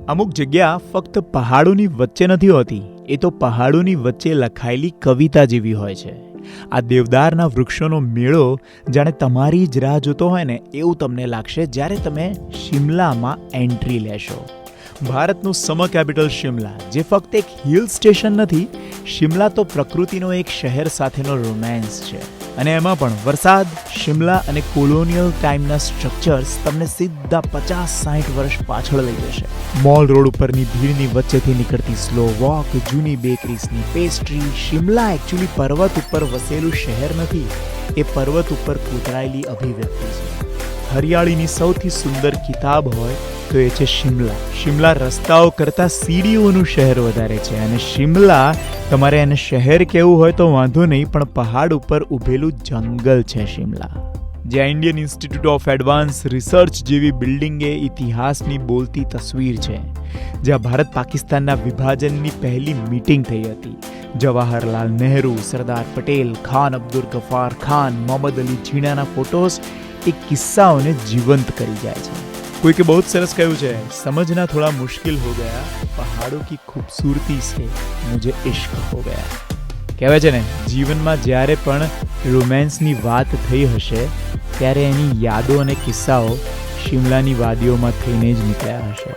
અમુક જગ્યા ફક્ત પહાડોની વચ્ચે નથી હોતી, એ તો પહાડોની વચ્ચે લખાયેલી કવિતા જેવી હોય છે. આ દેવદારના વૃક્ષોનો મેળો જાણે તમારી જ રાહ જોતો હોય ને એવું તમને લાગશે જ્યારે તમે શિમલામાં એન્ટ્રી લેશો. ભારતનું સમર કેપિટલ શિમલા, જે ફક્ત એક હિલ સ્ટેશન નથી, શિમલા તો પ્રકૃતિનો એક શહેર સાથેનો રોમેન્સ છે. અને એમાં પણ વરસાદ, શિમલા અને કોલોનિયલ ટાઈમના સ્ટ્રક્ચર્સ તમને સીધા 50-60 વર્ષ પાછળ લઈ જશે. મોલ રોડ ઉપરની ભીડની વચ્ચેથી નીકળતી સ્લો વોક, જૂની બેકરીઝની પેસ્ટ્રી. શિમલા એકચ્યુઅલી પર્વત ઉપર વસેલું શહેર નથી, એ પર્વત ઉપર કોતરાયેલી અભિવ્યક્તિ છે. હરિયાળીની સૌથી સુંદર કિતાબ હોય તો એ છે શિમલા. શિમલા રસ્તાઓ કરતાં સીડીઓનું શહેર વધારે છે. અને શિમલા, તમારે એને શહેર કહેવું હોય તો વાંધો નહીં, પણ પહાડ ઉપર ઊભેલું જંગલ છે શિમલા. જ્યાં Indian institute of advance research જેવી બિલ્ડિંગ એ ઇતિહાસની બોલતી તસવીર છે. જ્યાં ભારત પાકિસ્તાનના વિભાજનની પહેલી મીટિંગ થઈ હતી. જવાહરલાલ નહેરુ, સરદાર પટેલ, ખાન અબ્દુલ ગફાર ખાન, મોહમ્મદ અલી જીણાના ફોટોસ એ કિસ્સાઓને જીવંત કરી જાય છે. કોઈકે બહુ સરસ કહ્યું છે, સમજના થોડા મુશ્किल हो गया, પહાડો કી ખૂબસૂરતી સે મુझे ઇશ્ક હો ગયા. કહેવાય છે ને, જીવનમાં જ્યારે પણ રોમેન્સની વાત થઈ હશે ત્યારે એની યાદો અને કિસ્સાઓ શિમલાની વાદીઓમાં થઈને જ નીકળ્યા હશે.